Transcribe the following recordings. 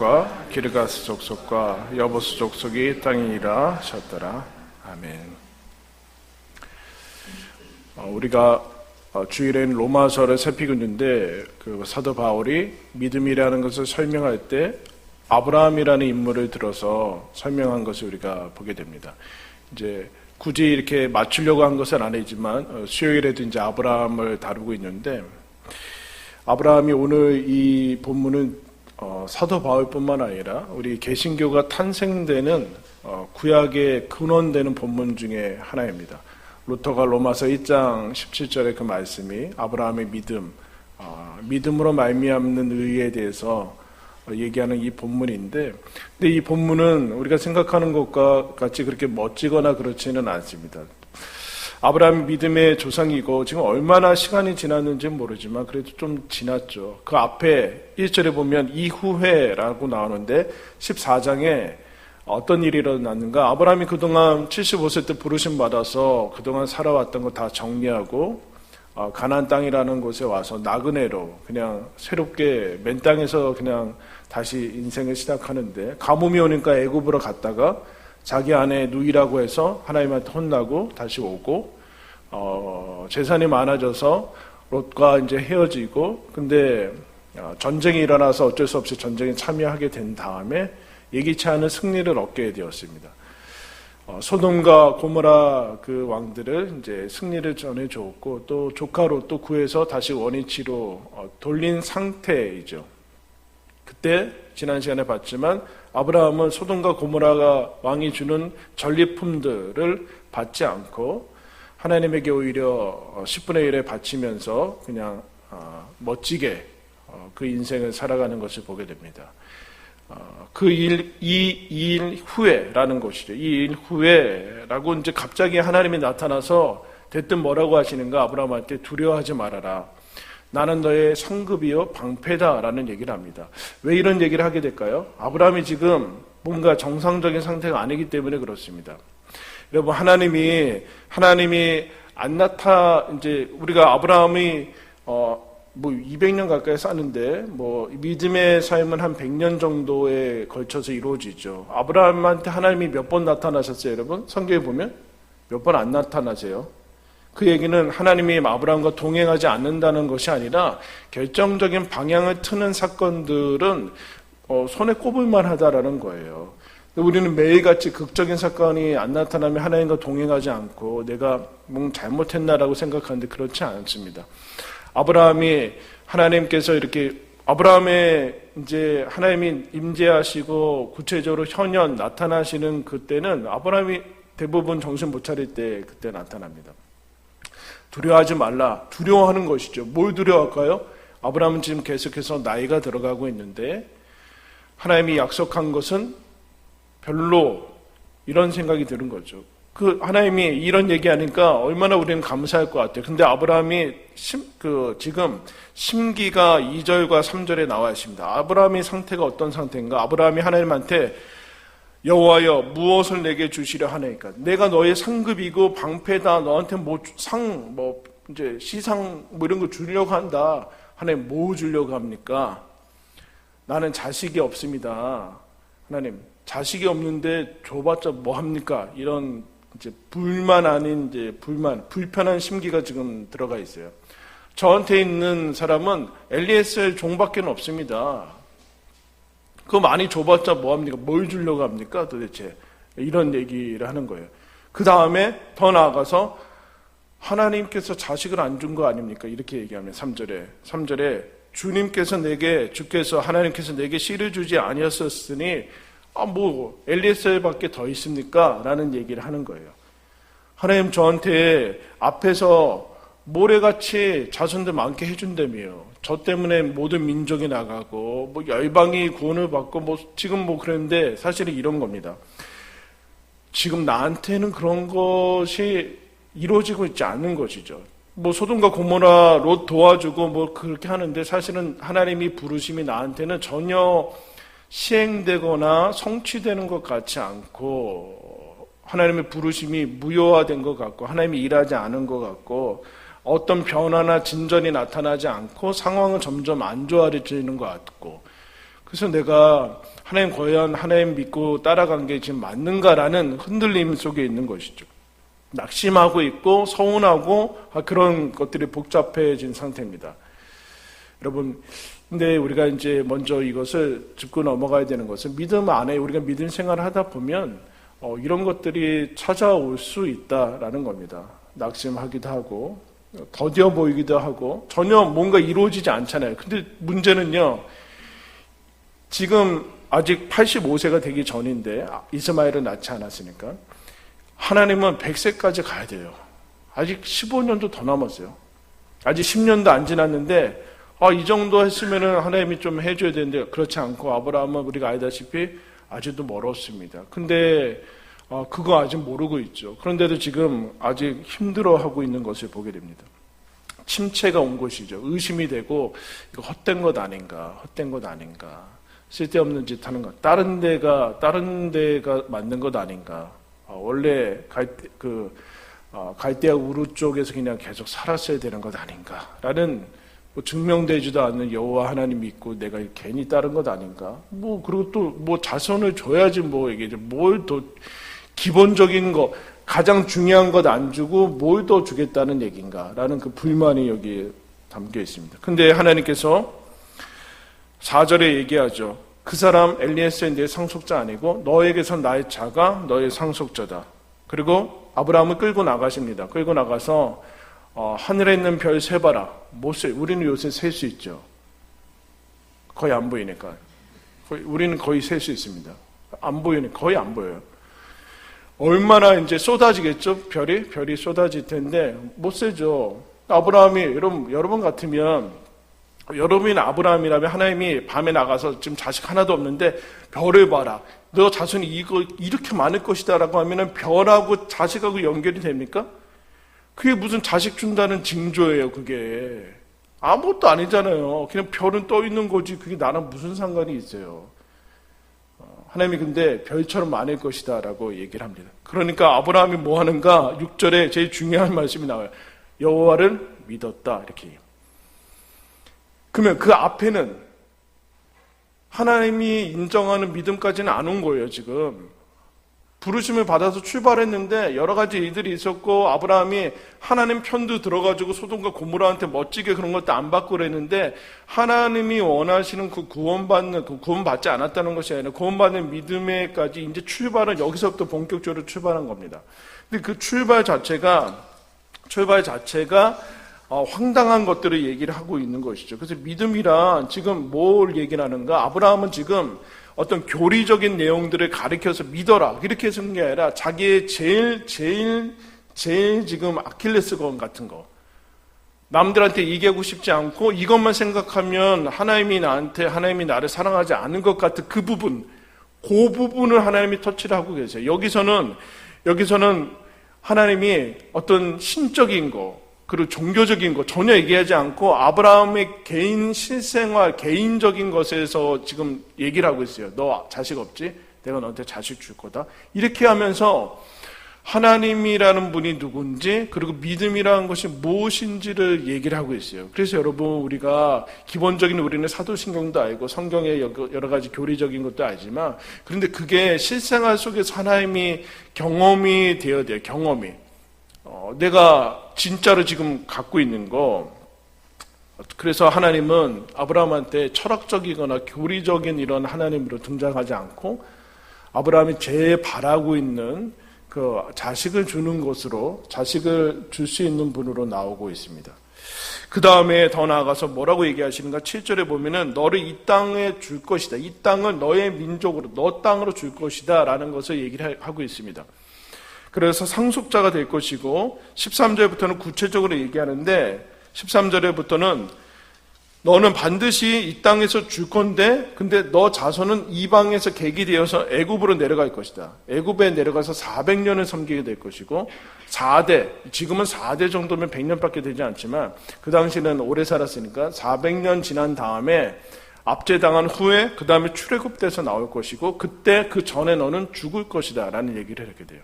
족속과 기르가스 족속과 여보스 족속이 땅이니라 하셨더라. 아멘. 우리가 주일엔 로마서를 살피고 있는데 그 사도 바울이 믿음이라는 것을 설명할 때 아브라함이라는 인물을 들어서 설명한 것을 우리가 보게 됩니다. 이제 굳이 이렇게 맞추려고 한 것은 아니지만 수요일에도 이제 아브라함을 다루고 있는데, 아브라함이 오늘 이 본문은 사도 바울뿐만 아니라 우리 개신교가 탄생되는 구약의 근원되는 본문 중에 하나입니다. 루터가 로마서 1장 17절의 그 말씀이 아브라함의 믿음으로 말미암는 의에 대해서 얘기하는 이 본문인데, 근데 이 본문은 우리가 생각하는 것과 같이 그렇게 멋지거나 그렇지는 않습니다. 아브라함이 믿음의 조상이고 지금 얼마나 시간이 지났는지는 모르지만 그래도 좀 지났죠. 그 앞에 1절에 보면 이후회라고 나오는데 14장에 어떤 일이 일어났는가? 아브라함이 그동안 75세 때 부르심 받아서 그동안 살아왔던 거 다 정리하고 가나안 땅이라는 곳에 와서 나그네로 그냥 새롭게 맨 땅에서 그냥 다시 인생을 시작하는데, 가뭄이 오니까 애굽으로 갔다가 자기 아내 누이라고 해서 하나님한테 혼나고 다시 오고, 재산이 많아져서 롯과 이제 헤어지고, 근데 전쟁이 일어나서 어쩔 수 없이 전쟁에 참여하게 된 다음에 예기치 않은 승리를 얻게 되었습니다. 소돔과 고모라 그 왕들을 이제 승리를 전해줬고, 또 조카 롯도 구해서 다시 원위치로 돌린 상태이죠. 그때 지난 시간에 봤지만 아브라함은 소돔과 고모라가 왕이 주는 전리품들을 받지 않고 하나님에게 오히려 10분의 1에 바치면서 그냥 멋지게 그 인생을 살아가는 것을 보게 됩니다. 이 일 후에라는 것이죠. 이 일 후에라고 이제 갑자기 하나님이 나타나서 대뜸 뭐라고 하시는가? 아브라함한테 두려워하지 말아라. 나는 너의 상급이요 방패다라는 얘기를 합니다. 왜 이런 얘기를 하게 될까요? 아브라함이 지금 뭔가 정상적인 상태가 아니기 때문에 그렇습니다. 여러분, 하나님이 이제 우리가 아브라함이 뭐 200년 가까이 사는데 뭐 믿음의 삶은 한 100년 정도에 걸쳐서 이루어지죠. 아브라함한테 하나님이 몇 번 나타나셨어요, 여러분? 성경에 보면 몇 번 안 나타나세요. 그 얘기는 하나님이 아브라함과 동행하지 않는다는 것이 아니라 결정적인 방향을 트는 사건들은 손에 꼽을만 하다라는 거예요. 우리는 매일같이 극적인 사건이 안 나타나면 하나님과 동행하지 않고 내가 뭔 잘못했나라고 생각하는데 그렇지 않습니다. 하나님께서 이렇게 아브라함의 이제 하나님이 임재하시고 구체적으로 현현 나타나시는 그때는 아브라함이 대부분 정신 못 차릴 때 그때 나타납니다. 두려워하지 말라. 두려워하는 것이죠. 뭘 두려워할까요? 아브라함은 지금 계속해서 나이가 들어가고 있는데 하나님이 약속한 것은 별로, 이런 생각이 드는 거죠. 하나님이 이런 얘기하니까 얼마나 우리는 감사할 것 같아요. 근데 아브라함이 지금 심기가 2절과 3절에 나와 있습니다. 아브라함의 상태가 어떤 상태인가? 아브라함이 하나님한테 여호와여 무엇을 내게 주시려 하나이까? 내가 너의 상급이고 방패다. 너한테 이제 시상 이런 거 주려고 한다. 하나님 뭐 주려고 합니까? 나는 자식이 없습니다. 하나님 자식이 없는데 줘봤자 뭐 합니까? 이런 이제 불편한 심기가 지금 들어가 있어요. 저한테 있는 사람은 엘리에셀 종밖에 없습니다. 그거 많이 줘봤자 뭐합니까? 뭘 주려고 합니까? 도대체 이런 얘기를 하는 거예요. 그 다음에 더 나아가서 하나님께서 자식을 안 준 거 아닙니까? 이렇게 얘기하면 3절에 주께서 하나님께서 내게 씨를 주지 아니었으니 뭐 엘리에셀밖에 더 있습니까? 라는 얘기를 하는 거예요. 하나님 저한테 앞에서 모래같이 자손들 많게 해준다며요. 저 때문에 모든 민족이 나가고 뭐 열방이 구원을 받고 뭐 지금 뭐 그랬는데 사실은 이런 겁니다. 지금 나한테는 그런 것이 이루어지고 있지 않는 것이죠. 뭐 소돔과 고모라 롯 도와주고 뭐 그렇게 하는데 사실은 하나님이 부르심이 나한테는 전혀 시행되거나 성취되는 것 같지 않고, 하나님의 부르심이 무효화된 것 같고 하나님이 일하지 않은 것 같고 어떤 변화나 진전이 나타나지 않고 상황은 점점 안 좋아지는 것 같고, 그래서 내가 하나님 과연 하나님 믿고 따라간 게 지금 맞는가라는 흔들림 속에 있는 것이죠. 낙심하고 있고 서운하고 그런 것들이 복잡해진 상태입니다. 여러분, 근데 우리가 이제 먼저 이것을 짚고 넘어가야 되는 것은 믿음 안에 우리가 믿음 생활을 하다 보면 이런 것들이 찾아올 수 있다라는 겁니다. 낙심하기도 하고 더뎌 보이기도 하고 전혀 뭔가 이루어지지 않잖아요. 근데 문제는요, 지금 아직 85세가 되기 전인데 이스마엘을 낳지 않았으니까 하나님은 100세까지 가야 돼요. 아직 15년도 더 남았어요. 아직 10년도 안 지났는데 이 정도 했으면은 하나님이 좀 해줘야 되는데 그렇지 않고 아브라함은 우리가 알다시피 아직도 멀었습니다. 근데 그거 아직 모르고 있죠. 그런데도 지금 아직 힘들어하고 있는 것을 보게 됩니다. 침체가 온 것이죠. 의심이 되고 이거 헛된 것 아닌가, 헛된 것 아닌가, 쓸데없는 짓 하는 것, 다른 데가 맞는 것 아닌가. 원래 갈대아 우루 쪽에서 그냥 계속 살았어야 되는 것 아닌가라는 증명되지도 않는 여호와 하나님 믿고 내가 괜히 따른 것 아닌가. 그리고 또 자손을 줘야지 이게 뭘 더 기본적인 거 가장 중요한 것 안 주고 뭘 더 주겠다는 얘기인가라는 그 불만이 여기에 담겨 있습니다. 근데 하나님께서 4절에 얘기하죠. 그 사람 엘리에셀은 내 상속자 아니고 너에게선 나의 자가 너의 상속자다. 그리고 아브라함을 끌고 나가십니다. 끌고 나가서 하늘에 있는 별 세봐라. 못 세. 우리는 요새 셀 수 있죠. 거의 안 보이니까. 우리는 거의 셀 수 있습니다. 안 보이니까 거의 안 보여요. 얼마나 이제 쏟아지겠죠? 별이 쏟아질 텐데 못 세죠. 아브라함이 여러분 같으면 여러분이 아브라함이라면 하나님이 밤에 나가서 지금 자식 하나도 없는데 별을 봐라. 너 자손이 이렇게 많을 것이다 라고 하면 별하고 자식하고 연결이 됩니까? 그게 무슨 자식 준다는 징조예요. 그게 아무것도 아니잖아요. 그냥 별은 떠 있는 거지 그게 나랑 무슨 상관이 있어요. 하나님이 근데 별처럼 많을 것이다 라고 얘기를 합니다. 그러니까 아브라함이 뭐 하는가? 6절에 제일 중요한 말씀이 나와요. 여호와를 믿었다 이렇게. 그러면 그 앞에는 하나님이 인정하는 믿음까지는 안 온 거예요. 지금 부르심을 받아서 출발했는데 여러 가지 일들이 있었고 아브라함이 하나님 편도 들어가지고 소돔과 고모라한테 멋지게 그런 것도 안 받고 그랬는데 하나님이 원하시는 그 구원받지 않았다는 것이 아니라 구원받는 믿음에까지 이제 출발은 여기서부터 본격적으로 출발한 겁니다. 근데 그 출발 자체가 황당한 것들을 얘기를 하고 있는 것이죠. 그래서 믿음이란 지금 뭘 얘기를 하는가? 아브라함은 지금 어떤 교리적인 내용들을 가리켜서 믿어라 이렇게 해서 게 아니라 자기의 제일 지금 아킬레스건 같은 거 남들한테 얘기하고 싶지 않고 이것만 생각하면 하나님이 나를 사랑하지 않은 것 같은 그 부분을 하나님이 터치를 하고 계세요. 여기서는 하나님이 어떤 신적인 거 그리고 종교적인 거 전혀 얘기하지 않고 아브라함의 개인 실생활, 개인적인 것에서 지금 얘기를 하고 있어요. 너 자식 없지? 내가 너한테 자식 줄 거다. 이렇게 하면서 하나님이라는 분이 누군지 그리고 믿음이라는 것이 무엇인지를 얘기를 하고 있어요. 그래서 여러분 우리가 기본적인 우리는 사도신경도 알고 성경의 여러 가지 교리적인 것도 알지만 그런데 그게 실생활 속에서 하나님이 경험이 되어야 돼요. 경험이. 내가 진짜로 지금 갖고 있는 거. 그래서 하나님은 아브라함한테 철학적이거나 교리적인 이런 하나님으로 등장하지 않고 아브라함이 제일 바라고 있는 그 자식을 주는 것으로 자식을 줄 수 있는 분으로 나오고 있습니다. 그 다음에 더 나아가서 뭐라고 얘기하시는가? 7절에 보면은 너를 이 땅에 줄 것이다. 이 땅을 너의 민족으로 너 땅으로 줄 것이다 라는 것을 얘기를 하고 있습니다. 그래서 상속자가 될 것이고 13절부터는 구체적으로 얘기하는데 13절에부터는 너는 반드시 이 땅에서 줄 건데 근데 너 자손은 이방에서 객이 되어서 애굽으로 내려갈 것이다. 애굽에 내려가서 400년을 섬기게 될 것이고 4대, 지금은 4대 정도면 100년밖에 되지 않지만 그 당시는 오래 살았으니까 400년 지난 다음에 압제당한 후에 그 다음에 출애굽돼서 나올 것이고 그때 그 전에 너는 죽을 것이다 라는 얘기를 하게 돼요.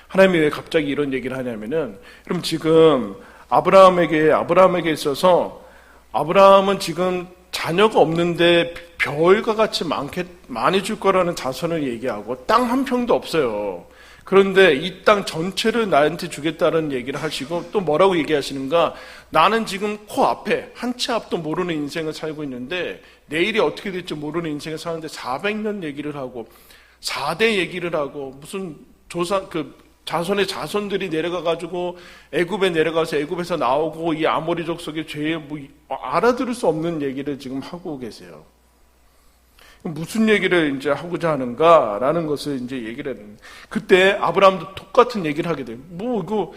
하나님이 왜 갑자기 이런 얘기를 하냐면은 그럼 지금 아브라함에게 있어서 아브라함은 지금 자녀가 없는데 별과 같이 많이 줄 거라는 자손을 얘기하고 땅 한 평도 없어요. 그런데 이 땅 전체를 나한테 주겠다는 얘기를 하시고 또 뭐라고 얘기하시는가? 나는 지금 코앞에 한 치 앞도 모르는 인생을 살고 있는데 내일이 어떻게 될지 모르는 인생을 사는데 400년 얘기를 하고 4대 얘기를 하고 무슨 자손의 자손들이 내려가가지고 애굽에 내려가서 애굽에서 나오고 이 아모리 족속의 죄에 뭐 알아들을 수 없는 얘기를 지금 하고 계세요. 무슨 얘기를 이제 하고자 하는가라는 것을 이제 얘기를 했는데 그때 아브라함도 똑같은 얘기를 하게 돼요. 이거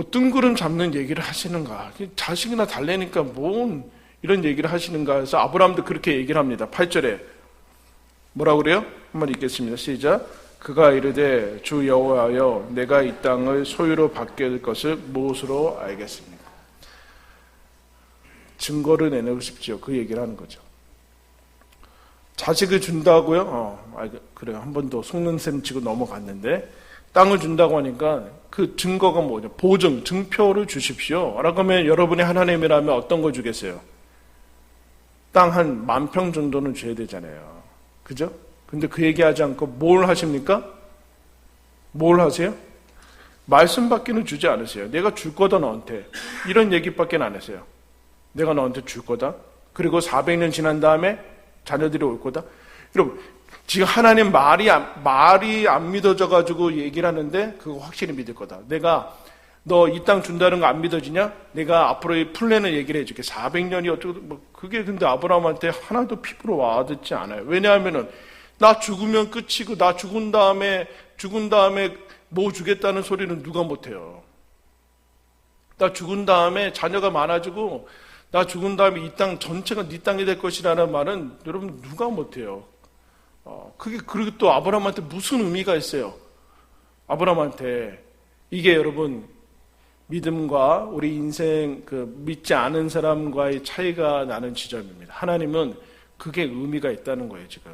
뜬구름 잡는 얘기를 하시는가? 자식이나 달래니까 뭔 이런 얘기를 하시는가 해서 아브라함도 그렇게 얘기를 합니다. 8절에 뭐라고 그래요? 한번 읽겠습니다. 시작. 그가 이르되 주 여호와여 내가 이 땅을 소유로 받게 될 것을 무엇으로 알겠습니까? 증거를 내놓고 싶지요. 그 얘기를 하는 거죠. 자식을 준다고요? 그래요. 한 번 더 속는 셈 치고 넘어갔는데 땅을 준다고 하니까 그 증거가 뭐죠? 보증, 증표를 주십시오. 라고 하면 여러분이 하나님이라면 어떤 거 주겠어요? 땅 한 10,000평 정도는 줘야 되잖아요. 그죠? 근데 그 얘기하지 않고 뭘 하십니까? 뭘 하세요? 말씀밖에는 주지 않으세요. 내가 줄 거다 너한테. 이런 얘기밖에 안 하세요. 내가 너한테 줄 거다. 그리고 400년 지난 다음에 자녀들이 올 거다. 여러분 지금 하나님 말이 안 믿어져가지고 얘기를 하는데 그거 확실히 믿을 거다. 내가 너 이 땅 준다는 거 안 믿어지냐? 내가 앞으로의 플랜을 얘기를 해줄게. 400년이 어쩌고 그게 근데 아브라함한테 하나도 피부로 와닿지 않아요. 왜냐하면은 나 죽으면 끝이고 나 죽은 다음에 뭐 주겠다는 소리는 누가 못해요. 나 죽은 다음에 자녀가 많아지고 나 죽은 다음에 이 땅 전체가 네 땅이 될 것이라는 말은 여러분 누가 못해요. 그리고 또 아브라함한테 무슨 의미가 있어요? 아브라함한테 이게 여러분 믿음과 우리 인생 믿지 않은 사람과의 차이가 나는 지점입니다. 하나님은 그게 의미가 있다는 거예요, 지금.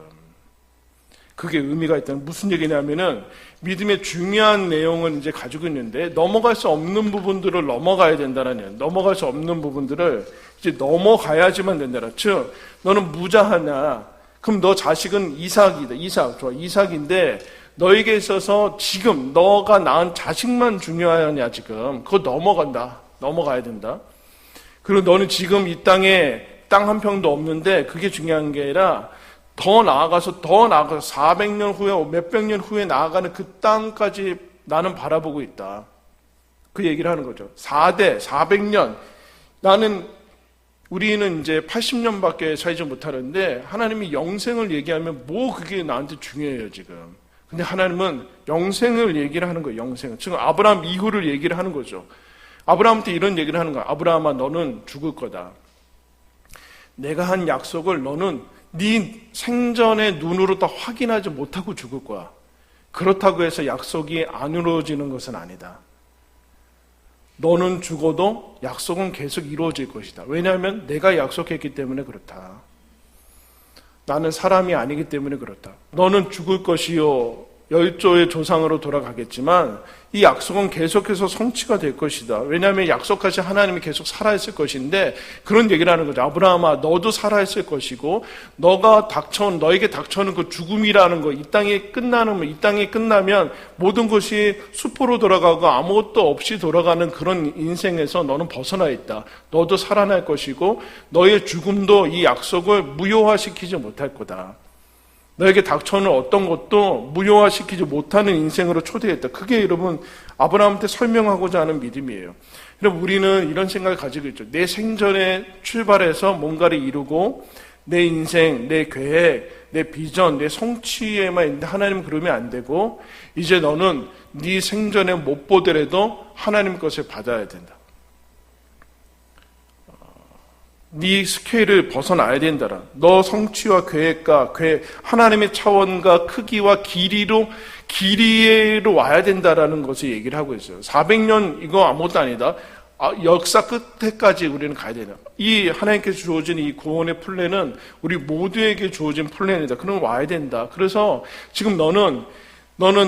그게 의미가 있다는 무슨 얘기냐면은 믿음의 중요한 내용은 이제 가지고 있는데 넘어갈 수 없는 부분들을 넘어가야 된다는 얘기예요. 넘어갈 수 없는 부분들을 이제 넘어가야지만 된다는. 즉 너는 무자하냐? 그럼 너 자식은 이삭이다. 이삭인데 너에게 있어서 지금 너가 낳은 자식만 중요하냐 지금. 그거 넘어가야 된다. 그리고 너는 지금 이 땅에 땅 한 평도 없는데 그게 중요한 게 아니라 더 나아가서 400년 후에 몇백 년 후에 나아가는 그 땅까지 나는 바라보고 있다. 그 얘기를 하는 거죠. 400년. 우리는 이제 80년밖에 살지 못하는데 하나님이 영생을 얘기하면 뭐 그게 나한테 중요해요 지금. 근데 하나님은 영생을 얘기를 하는 거예요. 영생을. 지금 아브라함 이후를 얘기를 하는 거죠. 아브라함한테 이런 얘기를 하는 거야. 아브라함아 너는 죽을 거다. 내가 한 약속을 너는 네 생전에 눈으로 다 확인하지 못하고 죽을 거야. 그렇다고 해서 약속이 안 이루어지는 것은 아니다. 너는 죽어도 약속은 계속 이루어질 것이다. 왜냐하면 내가 약속했기 때문에 그렇다. 나는 사람이 아니기 때문에 그렇다. 너는 죽을 것이요 열조의 조상으로 돌아가겠지만 이 약속은 계속해서 성취가 될 것이다. 왜냐하면 약속하신 하나님이 계속 살아있을 것인데 그런 얘기를 하는 거죠. 아브라함아 너도 살아있을 것이고 너에게 닥쳐오는 그 죽음이라는 거 이 땅이 끝나면 모든 것이 수포로 돌아가고 아무것도 없이 돌아가는 그런 인생에서 너는 벗어나 있다. 너도 살아날 것이고 너의 죽음도 이 약속을 무효화시키지 못할 거다. 너에게 닥쳐오는 어떤 것도 무효화시키지 못하는 인생으로 초대했다. 그게 여러분 아브라함한테 설명하고자 하는 믿음이에요. 여러분 우리는 이런 생각을 가지고 있죠. 내 생전에 출발해서 뭔가를 이루고 내 인생, 내 계획, 내 비전, 내 성취에만 있는데 하나님 그러면 안 되고 이제 너는 네 생전에 못 보더라도 하나님 것을 받아야 된다. 네 스케일을 벗어나야 된다라. 너 성취와 계획과 하나님의 차원과 크기와 길이로 와야 된다라는 것을 얘기를 하고 있어요. 400년 이거 아무것도 아니다. 역사 끝에까지 우리는 가야 된다. 이 하나님께서 주어진 이 구원의 플랜은 우리 모두에게 주어진 플랜이다. 그럼 와야 된다. 그래서 지금 너는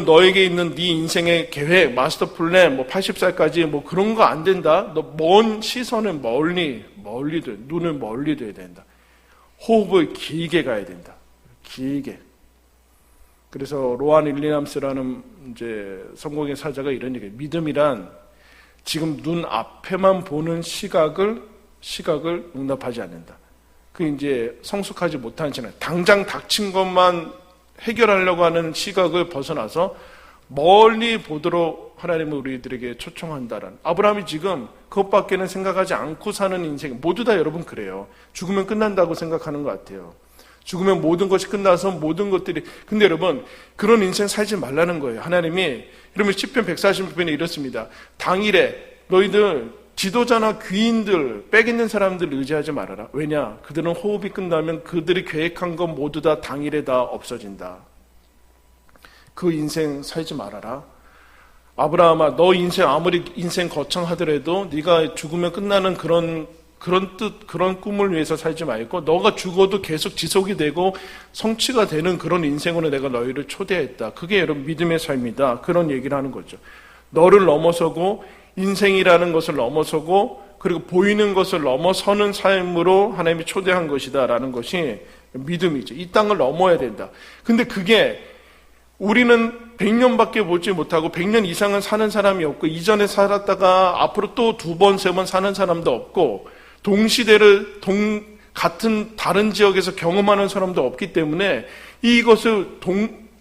너에게 있는 네 인생의 계획, 마스터 플랜, 80살까지 그런 거 안 된다. 너 먼 시선을 눈을 멀리 둬야 된다. 호흡을 길게 가야 된다. 길게. 그래서 로안 윌리엄스라는 이제 성공의 사자가 이런 얘기해요. 믿음이란 지금 눈 앞에만 보는 시각을 용납하지 않는다. 그 이제 성숙하지 못한 신앙. 당장 닥친 것만 해결하려고 하는 시각을 벗어나서 멀리 보도록 하나님은 우리들에게 초청한다라는. 아브라함이 지금 그것밖에는 생각하지 않고 사는 인생, 모두 다 여러분 그래요. 죽으면 끝난다고 생각하는 것 같아요. 죽으면 모든 것이 끝나서 모든 것들이. 근데 여러분 그런 인생 살지 말라는 거예요. 하나님이 여러분 시편 140편에 이렇습니다. 당일에 너희들 지도자나 귀인들, 빽 있는 사람들 의지하지 말아라. 왜냐? 그들은 호흡이 끝나면 그들이 계획한 건 모두 다 당일에 다 없어진다. 그 인생 살지 말아라. 아브라함아, 너 인생 아무리 인생 거창하더라도 네가 죽으면 끝나는 그런 뜻, 그런 꿈을 위해서 살지 말고 너가 죽어도 계속 지속이 되고 성취가 되는 그런 인생으로 내가 너희를 초대했다. 그게 여러분 믿음의 삶이다. 그런 얘기를 하는 거죠. 너를 넘어서고 인생이라는 것을 넘어서고 그리고 보이는 것을 넘어서는 삶으로 하나님이 초대한 것이다 라는 것이 믿음이죠. 이 땅을 넘어야 된다. 근데 그게 우리는 100년밖에 보지 못하고 100년 이상은 사는 사람이 없고 이전에 살았다가 앞으로 또 2번, 3번 사는 사람도 없고 동시대를 같은 다른 지역에서 경험하는 사람도 없기 때문에 이것을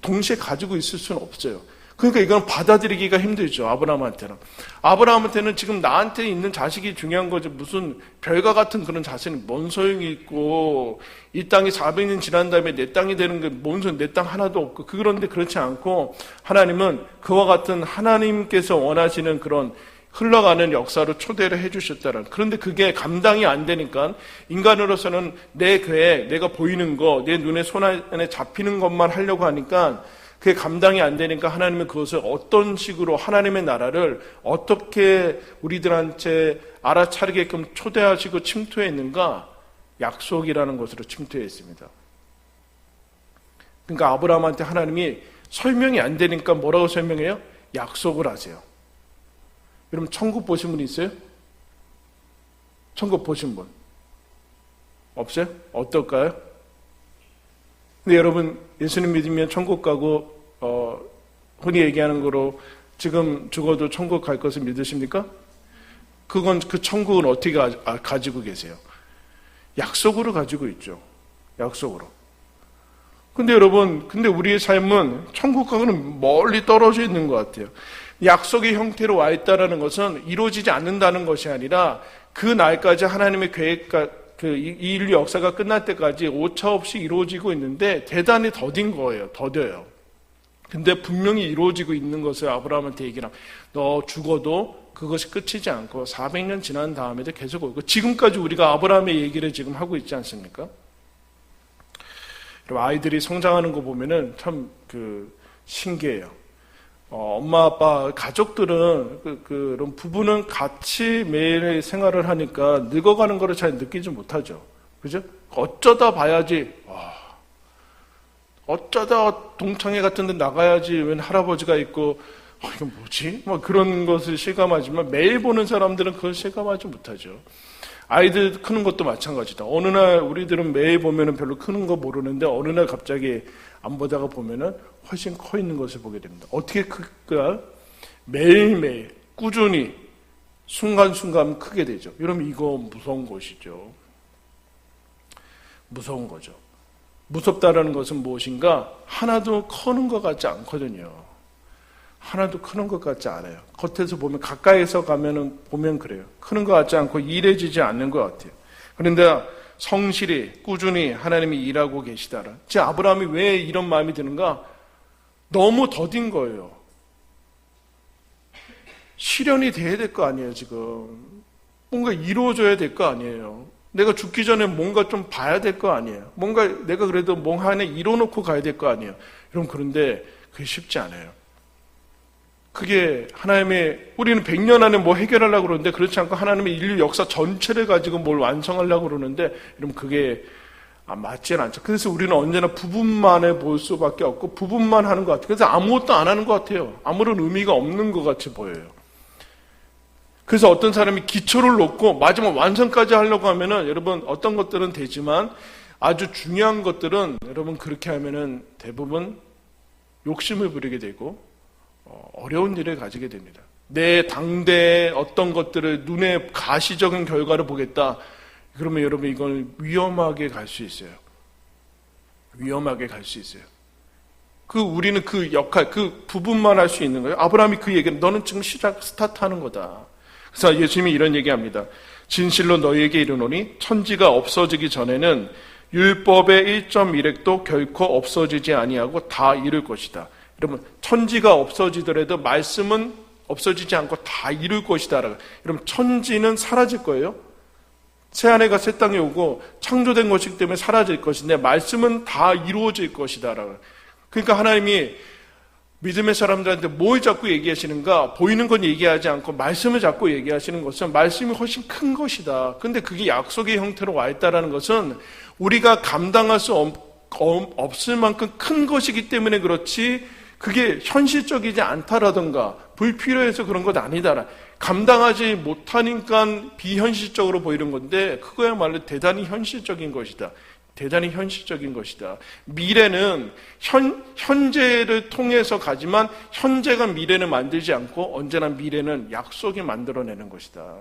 동시에 가지고 있을 수는 없어요. 그러니까 이건 받아들이기가 힘들죠. 아브라함한테는 지금 나한테 있는 자식이 중요한 거지 무슨 별과 같은 그런 자식은 뭔 소용이 있고 이 땅이 400년 지난 다음에 내 땅이 되는 게 뭔 소용, 내 땅 하나도 없고. 그런데 그렇지 않고 하나님은 그와 같은 하나님께서 원하시는 그런 흘러가는 역사로 초대를 해주셨다는. 그런데 그게 감당이 안 되니까 인간으로서는 내 계획, 내가 보이는 거, 내 눈에 손 안에 잡히는 것만 하려고 하니까 그게 감당이 안 되니까 하나님은 그것을 어떤 식으로 하나님의 나라를 어떻게 우리들한테 알아차리게끔 초대하시고 침투했는가? 약속이라는 것으로 침투했습니다. 그러니까 아브라함한테 하나님이 설명이 안 되니까 뭐라고 설명해요? 약속을 하세요. 여러분 천국 보신 분 있어요? 천국 보신 분? 없어요? 어떨까요? 근데 여러분 예수님 믿으면 천국 가고 흔히 얘기하는 거로 지금 죽어도 천국 갈 것을 믿으십니까? 그건 그 천국은 어떻게 가지고 계세요? 약속으로 가지고 있죠. 약속으로. 근데 여러분, 우리의 삶은 천국과는 멀리 떨어져 있는 것 같아요. 약속의 형태로 와 있다는 것은 이루어지지 않는다는 것이 아니라 그 날까지 하나님의 계획과 이 인류 역사가 끝날 때까지 오차 없이 이루어지고 있는데 대단히 더딘 거예요. 더뎌요. 근데 분명히 이루어지고 있는 것을 아브라함한테 얘기를 하면 너 죽어도 그것이 끝이지 않고 400년 지난 다음에도 계속 오고 지금까지 우리가 아브라함의 얘기를 지금 하고 있지 않습니까? 아이들이 성장하는 거 보면은 참 신기해요. 엄마 아빠 가족들은 그런 부부는 같이 매일 생활을 하니까 늙어가는 거를 잘 느끼지 못하죠. 그죠? 어쩌다 봐야지. 어쩌다 동창회 같은 데 나가야지 웬 할아버지가 있고 이건 뭐지? 그런 것을 실감하지만 매일 보는 사람들은 그걸 실감하지 못하죠. 아이들 크는 것도 마찬가지다. 어느 날 우리들은 매일 보면은 별로 크는 거 모르는데 어느 날 갑자기 안 보다가 보면은 훨씬 커 있는 것을 보게 됩니다. 어떻게 클까? 매일매일 꾸준히 순간순간 크게 되죠. 여러분 이거 무서운 것이죠. 무서운 거죠. 무섭다라는 것은 무엇인가? 하나도 커는 것 같지 않거든요. 하나도 크는 것 같지 않아요. 겉에서 보면 가까이서 보면 그래요. 크는 것 같지 않고 일해지지 않는 것 같아요. 그런데 성실히 꾸준히 하나님이 일하고 계시다라. 제 아브라함이 왜 이런 마음이 드는가? 너무 더딘 거예요. 실현이 돼야 될 거 아니에요. 지금 뭔가 이루어져야 될 거 아니에요. 내가 죽기 전에 뭔가 좀 봐야 될 거 아니에요. 뭔가 내가 그래도 뭔가 하나 이뤄놓고 가야 될 거 아니에요. 여러분 그런데 그게 쉽지 않아요. 그게 하나님의, 우리는 100년 안에 뭐 해결하려고 그러는데 그렇지 않고 하나님의 인류 역사 전체를 가지고 뭘 완성하려고 그러는데 여러분 그게 맞지는 않죠. 그래서 우리는 언제나 부분만에 볼 수밖에 없고 부분만 하는 것 같아요. 그래서 아무것도 안 하는 것 같아요. 아무런 의미가 없는 것 같이 보여요. 그래서 어떤 사람이 기초를 놓고 마지막 완성까지 하려고 하면은 여러분 어떤 것들은 되지만 아주 중요한 것들은 여러분 그렇게 하면은 대부분 욕심을 부리게 되고 어려운 일을 가지게 됩니다. 내 당대의 어떤 것들을 눈에 가시적인 결과를 보겠다. 그러면 여러분 이건 위험하게 갈 수 있어요. 위험하게 갈 수 있어요. 우리는 그 역할, 그 부분만 할 수 있는 거예요. 아브라함이 그 얘기는 너는 지금 스타트하는 거다. 그래서 예수님이 이런 얘기합니다. 진실로 너희에게 이르노니 천지가 없어지기 전에는 율법의 1.1획도 결코 없어지지 아니하고 다 이룰 것이다. 여러분 천지가 없어지더라도 말씀은 없어지지 않고 다 이룰 것이다. 여러분 천지는 사라질 거예요. 새하늘과 새 땅이 오고 창조된 것이기 때문에 사라질 것인데 말씀은 다 이루어질 것이다. 그러니까 하나님이 믿음의 사람들한테 뭘 자꾸 얘기하시는가? 보이는 건 얘기하지 않고 말씀을 자꾸 얘기하시는 것은 말씀이 훨씬 큰 것이다. 근데 그게 약속의 형태로 와 있다는 것은 우리가 감당할 수 없을 만큼 큰 것이기 때문에 그렇지 그게 현실적이지 않다라던가 불필요해서 그런 것 아니다. 감당하지 못하니까 비현실적으로 보이는 건데 그거야말로 대단히 현실적인 것이다. 대단히 현실적인 것이다. 미래는 현재를 통해서 가지만 현재가 미래를 만들지 않고 언제나 미래는 약속이 만들어내는 것이다.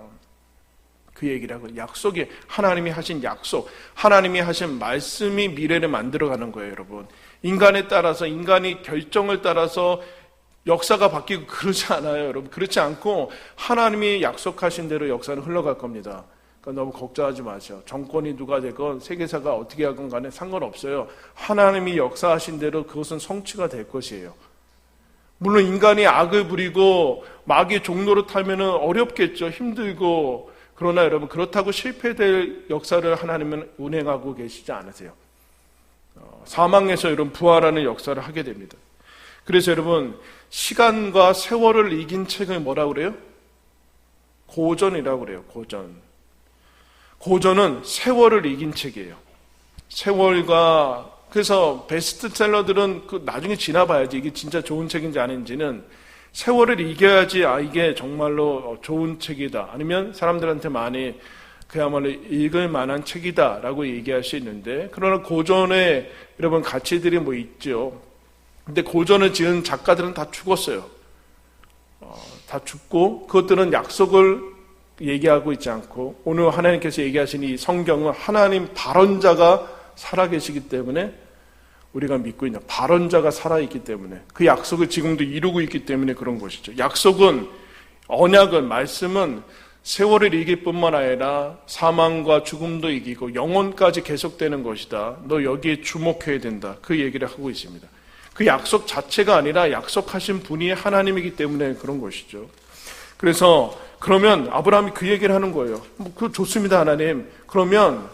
그 얘기를 하고 약속이 하나님이 하신 약속, 하나님이 하신 말씀이 미래를 만들어가는 거예요, 여러분. 인간에 따라서 인간이 결정을 따라서 역사가 바뀌고 그러지 않아요, 여러분. 그렇지 않고 하나님이 약속하신 대로 역사는 흘러갈 겁니다. 그러니까 너무 걱정하지 마세요. 정권이 누가 되건 세계사가 어떻게 하건 간에 상관없어요. 하나님이 역사하신 대로 그것은 성취가 될 것이에요. 물론 인간이 악을 부리고 마귀의 종로를 타면은 어렵겠죠. 힘들고. 그러나 여러분 그렇다고 실패될 역사를 하나님은 운행하고 계시지 않으세요. 사망에서 여러분 부활하는 역사를 하게 됩니다. 그래서 여러분 시간과 세월을 이긴 책을 뭐라고 그래요? 고전이라고 그래요. 고전은 세월을 이긴 책이에요. 세월과 그래서 베스트셀러들은 나중에 지나봐야지 이게 진짜 좋은 책인지 아닌지는 세월을 이겨야지 이게 정말로 좋은 책이다. 아니면 사람들한테 많이 그야말로 읽을 만한 책이다 라고 얘기할 수 있는데 그러나 고전에 여러분 가치들이 뭐 있죠. 근데 고전을 지은 작가들은 다 죽었어요. 다 죽고 그것들은 약속을 얘기하고 있지 않고 오늘 하나님께서 얘기하신 이 성경은 하나님 발언자가 살아계시기 때문에 우리가 믿고 있는 발언자가 살아있기 때문에 그 약속을 지금도 이루고 있기 때문에 그런 것이죠. 약속은 언약은 말씀은 세월을 이길 뿐만 아니라 사망과 죽음도 이기고 영원까지 계속되는 것이다. 너 여기에 주목해야 된다. 그 얘기를 하고 있습니다. 그 약속 자체가 아니라 약속하신 분이 하나님이기 때문에 그런 것이죠. 그래서 그러면 아브라함이 그 얘기를 하는 거예요. 그거 좋습니다, 하나님. 그러면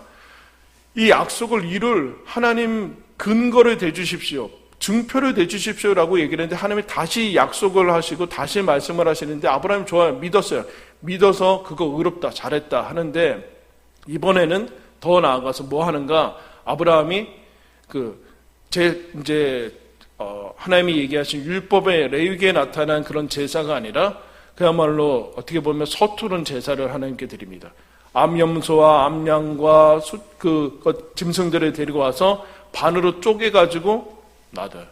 이 약속을 이룰 하나님 근거를 대주십시오. 증표를 대주십시오라고 얘기를 했는데 하나님이 다시 약속을 하시고 다시 말씀을 하시는데 아브라함이 좋아요. 믿었어요. 믿어서 그거 의롭다, 잘했다 하는데 이번에는 더 나아가서 뭐 하는가? 아브라함이 하나님이 얘기하신 율법의 레위기에 나타난 그런 제사가 아니라 그야말로 어떻게 보면 서투른 제사를 하나님께 드립니다. 암염소와 암양과 짐승들을 데리고 와서 반으로 쪼개가지고 놔둬요.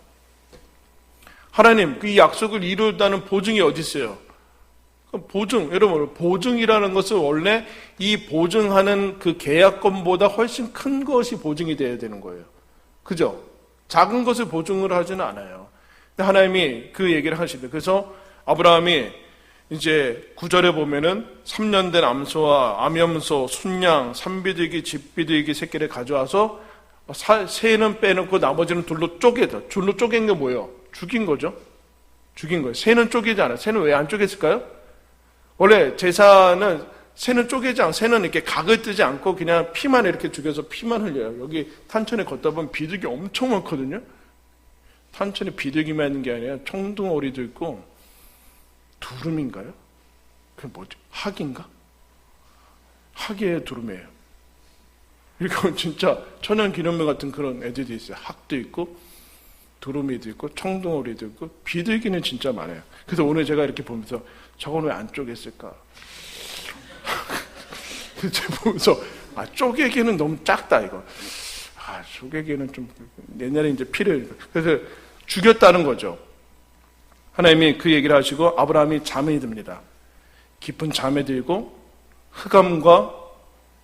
하나님, 이 약속을 이루다는 보증이 어디 있어요? 보증, 여러분, 보증이라는 것은 원래 이 보증하는 그 계약권보다 훨씬 큰 것이 보증이 돼야 되는 거예요. 그죠? 작은 것을 보증을 하지는 않아요. 근데 하나님이 그 얘기를 하시죠. 그래서 아브라함이 이제 9절에 보면은 3년 된 암소와 암염소, 순양, 산비둘기, 집비둘기 새끼를 가져와서 새는 빼놓고 나머지는 둘로 쪼개져. 둘로 쪼갠 게 뭐예요? 죽인 거죠. 죽인 거예요. 새는 쪼개지 않아요. 새는 왜 안 쪼갰을까요? 원래 제사는 새는 쪼개지 않고 새는 이렇게 각을 뜨지 않고 그냥 피만 이렇게 죽여서 피만 흘려요. 여기 탄천에 걷다 보면 비둘기 엄청 많거든요. 탄천에 비둘기만 있는 게 아니라 청둥오리도 있고 두루미인가요? 그게 뭐지? 학인가? 학이에요, 두루미예요. 이거 진짜 천연기념물 같은 그런 애들이 있어요. 학도 있고 두루미도 있고 청둥오리도 있고 비둘기는 진짜 많아요. 그래서 오늘 제가 이렇게 보면서 저건 왜 안 쪼갰을까? 제가 보면서 쪼개기는 너무 작다 이거. 소개기는 좀 옛날에 이제 피를 그래서 죽였다는 거죠. 하나님이 그 얘기를 하시고 아브라함이 잠이 듭니다. 깊은 잠에 들고 흑암과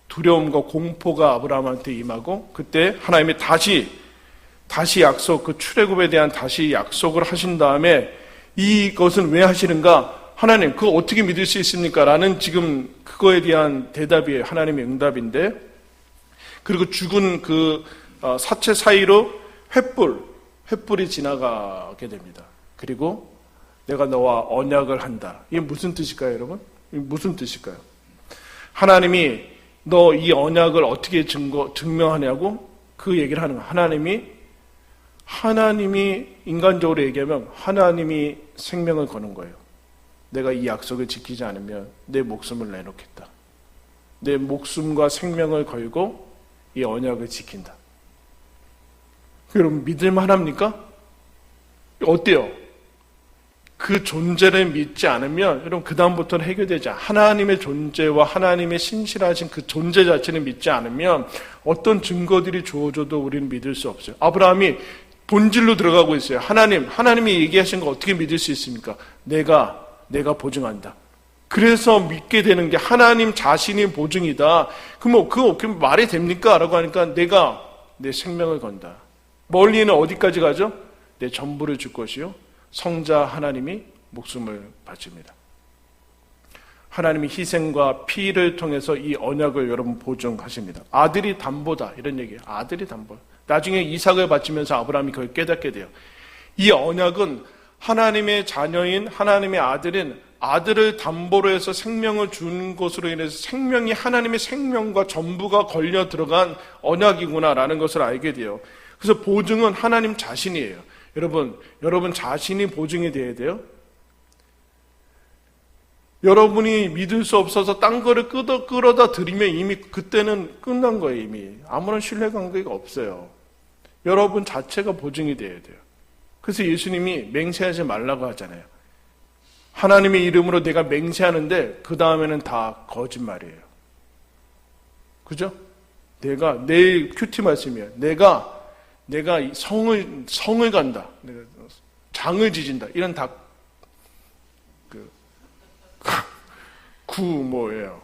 두려움과 공포가 아브라함한테 임하고 그때 하나님이 다시 약속, 그 출애굽에 대한 다시 약속을 하신 다음에 이것은 왜 하시는가? 하나님, 그거 어떻게 믿을 수 있습니까? 라는 지금 그거에 대한 대답이에요. 하나님의 응답인데, 그리고 죽은 그 사체 사이로 횃불이 지나가게 됩니다. 그리고 내가 너와 언약을 한다. 이게 무슨 뜻일까요, 여러분? 이게 무슨 뜻일까요? 하나님이 너 이 언약을 어떻게 증명하냐고 그 얘기를 하는 거예요. 하나님이 인간적으로 얘기하면 하나님이 생명을 거는 거예요. 내가 이 약속을 지키지 않으면 내 목숨을 내놓겠다. 내 목숨과 생명을 걸고 이 언약을 지킨다. 여러분 믿을만 합니까? 어때요? 그 존재를 믿지 않으면 여러분 그 다음부터는 해결되지 않아요. 하나님의 존재와 하나님의 신실하신 그 존재 자체를 믿지 않으면 어떤 증거들이 주어져도 우리는 믿을 수 없어요. 아브라함이 본질로 들어가고 있어요. 하나님이 얘기하신 거 어떻게 믿을 수 있습니까? 내가 보증한다. 그래서 믿게 되는 게 하나님 자신이 보증이다. 그럼 말이 됩니까? 라고 하니까 내가 내 생명을 건다. 멀리는 어디까지 가죠? 내 전부를 줄 것이요. 성자 하나님이 목숨을 바칩니다. 하나님이 희생과 피를 통해서 이 언약을 여러분 보증하십니다. 아들이 담보다 이런 얘기예요. 아들이 담보. 나중에 이삭을 바치면서 아브라함이 그걸 깨닫게 돼요. 이 언약은 하나님의 자녀인 하나님의 아들을 담보로 해서 생명을 준 것으로 인해서 생명이 하나님의 생명과 전부가 걸려 들어간 언약이구나라는 것을 알게 돼요. 그래서 보증은 하나님 자신이에요. 여러분 자신이 보증이 돼야 돼요. 여러분이 믿을 수 없어서 딴 거를 끌어다 드리면 이미 그때는 끝난 거예요. 이미 아무런 신뢰관계가 없어요. 여러분 자체가 보증이 돼야 돼요. 그래서 예수님이 맹세하지 말라고 하잖아요. 하나님의 이름으로 내가 맹세하는데 그 다음에는 다 거짓말이에요. 그죠? 내일 큐티 말씀이에요. 내가 성을 간다. 내가 장을 지진다. 이런 다 뭐예요.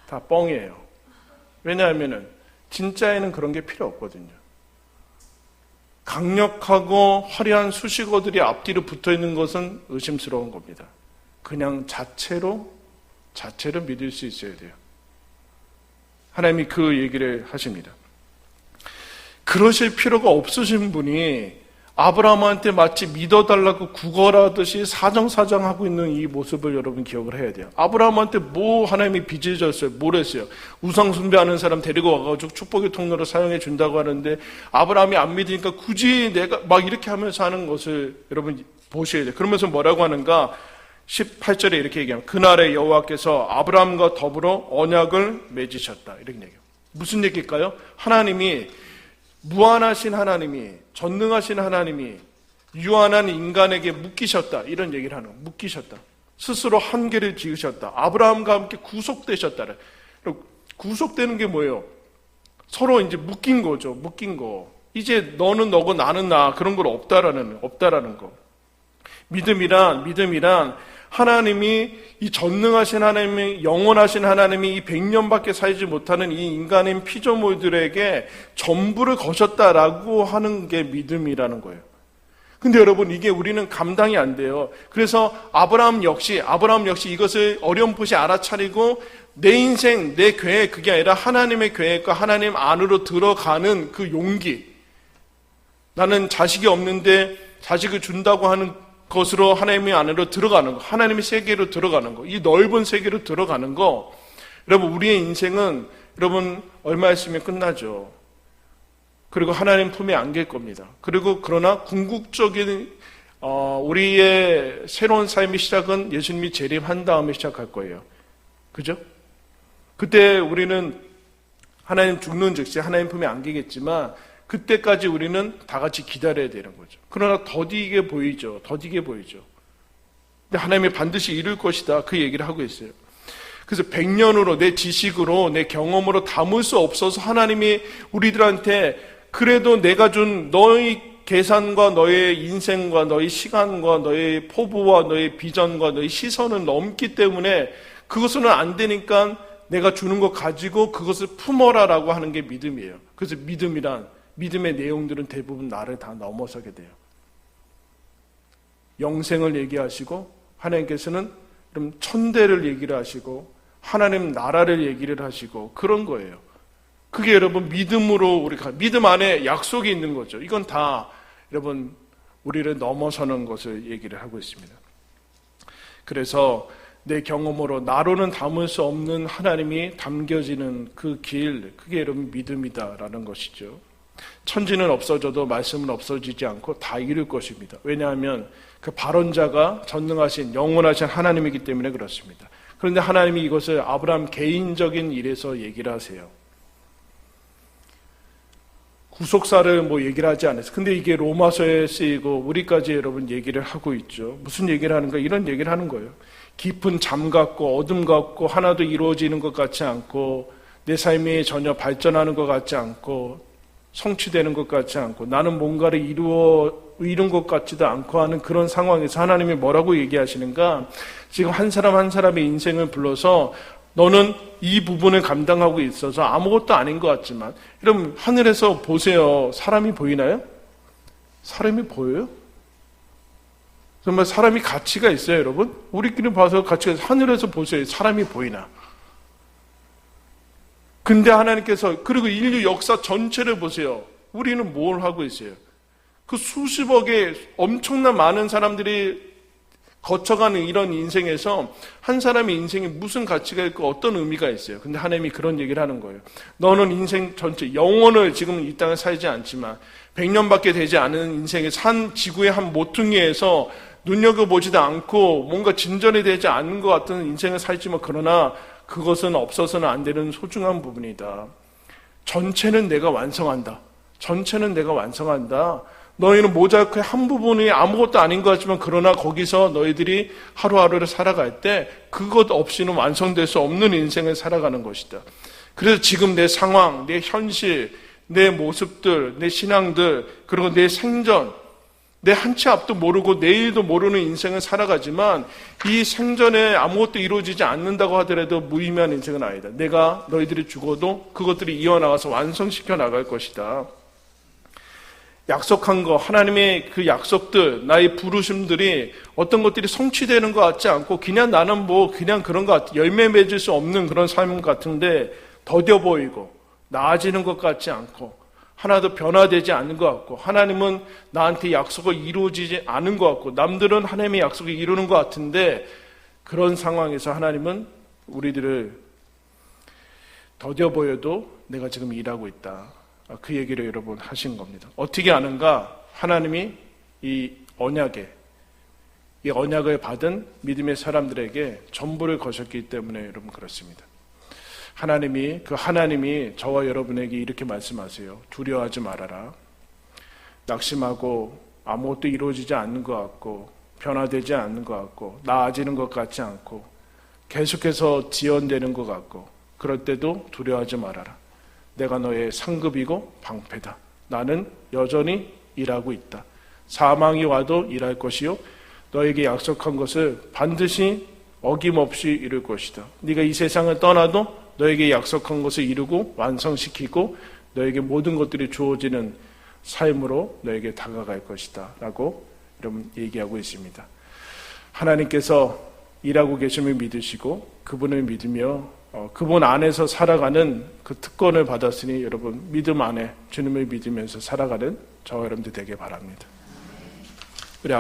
다 뻥이에요. 왜냐하면은 진짜에는 그런 게 필요 없거든요. 강력하고 화려한 수식어들이 앞뒤로 붙어 있는 것은 의심스러운 겁니다. 그냥 자체로 믿을 수 있어야 돼요. 하나님이 그 얘기를 하십니다. 그러실 필요가 없으신 분이 아브라함한테 마치 믿어달라고 구걸하듯이 사정사정하고 있는 이 모습을 여러분 기억을 해야 돼요. 아브라함한테 하나님이 빚을 졌어요? 뭘 했어요? 우상 숭배하는 사람 데리고 와가지고 축복의 통로로 사용해 준다고 하는데 아브라함이 안 믿으니까 굳이 내가 막 이렇게 하면서 하는 것을 여러분 보셔야 돼요. 그러면서 뭐라고 하는가? 18절에 이렇게 얘기합니다. 그날에 여호와께서 아브라함과 더불어 언약을 맺으셨다. 이렇게 얘기해요. 무슨 얘기일까요? 하나님이 무한하신 하나님이, 전능하신 하나님이 유한한 인간에게 묶이셨다. 이런 얘기를 하는 거예요. 묶이셨다. 스스로 한계를 지으셨다. 아브라함과 함께 구속되셨다. 구속되는 게 뭐예요? 서로 이제 묶인 거죠. 묶인 거. 이제 너는 너고 나는 나. 그런 건 없다라는 거. 믿음이란 하나님이 이 전능하신 하나님이 영원하신 하나님이 이 100년밖에 살지 못하는 이 인간인 피조물들에게 전부를 거셨다라고 하는 게 믿음이라는 거예요. 근데 여러분 이게 우리는 감당이 안 돼요. 그래서 아브라함 역시 이것을 어렴풋이 알아차리고 내 인생, 내 계획 그게 아니라 하나님의 계획과 하나님 안으로 들어가는 그 용기. 나는 자식이 없는데 자식을 준다고 하는 것으로 하나님의 안으로 들어가는 거, 하나님의 세계로 들어가는 거, 이 넓은 세계로 들어가는 거. 여러분 우리의 인생은 여러분 얼마 있으면 끝나죠. 그리고 하나님 품에 안길 겁니다. 그러나 궁극적인 우리의 새로운 삶의 시작은 예수님이 재림한 다음에 시작할 거예요. 그죠? 그때 우리는 하나님 죽는 즉시 하나님 품에 안기겠지만 그때까지 우리는 다 같이 기다려야 되는 거죠. 그러나 더디게 보이죠. 근데 하나님이 반드시 이룰 것이다. 그 얘기를 하고 있어요. 그래서 100년으로 내 지식으로 내 경험으로 담을 수 없어서 하나님이 우리들한테 그래도 내가 준 너의 계산과 너의 인생과 너의 시간과 너의 포부와 너의 비전과 너의 시선은 넘기 때문에 그것은 안 되니까 내가 주는 것 가지고 그것을 품어라라고 하는 게 믿음이에요. 그래서 믿음의 내용들은 대부분 나를 다 넘어서게 돼요. 영생을 얘기하시고 하나님께서는 그럼 천대를 얘기를 하시고 하나님 나라를 얘기를 하시고 그런 거예요. 그게 여러분 믿음으로 우리가 믿음 안에 약속이 있는 거죠. 이건 다 여러분 우리를 넘어서는 것을 얘기를 하고 있습니다. 그래서 내 경험으로 나로는 담을 수 없는 하나님이 담겨지는 그 길, 그게 여러분 믿음이다라는 것이죠. 천지는 없어져도 말씀은 없어지지 않고 다 이룰 것입니다. 왜냐하면 그 발언자가 전능하신 영원하신 하나님이기 때문에 그렇습니다. 그런데 하나님이 이것을 아브라함 개인적인 일에서 얘기를 하세요. 구속사를 얘기를 하지 않았어요. 근데 이게 로마서에 쓰이고 우리까지 여러분 얘기를 하고 있죠. 무슨 얘기를 하는가? 이런 얘기를 하는 거예요. 깊은 잠 같고 어둠 같고 하나도 이루어지는 것 같지 않고 내 삶이 전혀 발전하는 것 같지 않고 성취되는 것 같지 않고 나는 뭔가를 이룬 것 같지도 않고 하는 그런 상황에서 하나님이 뭐라고 얘기하시는가? 지금 한 사람 한 사람의 인생을 불러서 너는 이 부분을 감당하고 있어서 아무것도 아닌 것 같지만 여러분 하늘에서 보세요. 사람이 보이나요? 사람이 보여요? 정말 사람이 가치가 있어요, 여러분? 우리끼리 봐서 가치가 있어요. 하늘에서 보세요. 사람이 보이나? 근데 하나님께서 그리고 인류 역사 전체를 보세요. 우리는 뭘 하고 있어요? 그 수십억의 엄청난 많은 사람들이 거쳐가는 이런 인생에서 한 사람의 인생에 무슨 가치가 있고 어떤 의미가 있어요. 근데 하나님이 그런 얘기를 하는 거예요. 너는 인생 전체 영혼을 지금 이 땅에 살지 않지만 100년밖에 되지 않은 인생에 산 지구의 한 모퉁이에서 눈여겨보지도 않고 뭔가 진전이 되지 않는 것 같은 인생을 살지만 그러나 그것은 없어서는 안 되는 소중한 부분이다. 전체는 내가 완성한다. 전체는 내가 완성한다. 너희는 모자이크의 한 부분이 아무것도 아닌 것 같지만 그러나 거기서 너희들이 하루하루를 살아갈 때 그것 없이는 완성될 수 없는 인생을 살아가는 것이다. 그래서 지금 내 상황, 내 현실, 내 모습들, 내 신앙들, 그리고 내 생전, 내 한 치 앞도 모르고 내일도 모르는 인생을 살아가지만 이 생전에 아무것도 이루어지지 않는다고 하더라도 무의미한 인생은 아니다. 내가 너희들이 죽어도 그것들이 이어나가서 완성시켜 나갈 것이다. 약속한 거, 하나님의 그 약속들, 나의 부르심들이 어떤 것들이 성취되는 것 같지 않고 그냥 나는 그냥 그런 것 같아. 열매 맺을 수 없는 그런 삶 같은데 더뎌 보이고 나아지는 것 같지 않고 하나도 변화되지 않는 것 같고 하나님은 나한테 약속을 이루어지지 않은 것 같고 남들은 하나님의 약속을 이루는 것 같은데 그런 상황에서 하나님은 우리들을 더뎌 보여도 내가 지금 일하고 있다. 그 얘기를 여러분 하신 겁니다. 어떻게 아는가? 하나님이 이 언약을 받은 믿음의 사람들에게 전부를 거셨기 때문에 여러분 그렇습니다. 하나님이 저와 여러분에게 이렇게 말씀하세요. 두려워하지 말아라. 낙심하고 아무것도 이루어지지 않는 것 같고 변화되지 않는 것 같고 나아지는 것 같지 않고 계속해서 지연되는 것 같고 그럴 때도 두려워하지 말아라. 내가 너의 상급이고 방패다. 나는 여전히 일하고 있다. 사망이 와도 일할 것이요 너에게 약속한 것을 반드시 어김없이 이룰 것이다. 네가 이 세상을 떠나도 너에게 약속한 것을 이루고 완성시키고 너에게 모든 것들이 주어지는 삶으로 너에게 다가갈 것이다 라고 여러분 얘기하고 있습니다. 하나님께서 일하고 계심을 믿으시고 그분을 믿으며 그분 안에서 살아가는 그 특권을 받았으니 여러분 믿음 안에 주님을 믿으면서 살아가는 저와 여러분들 되길 바랍니다. 우리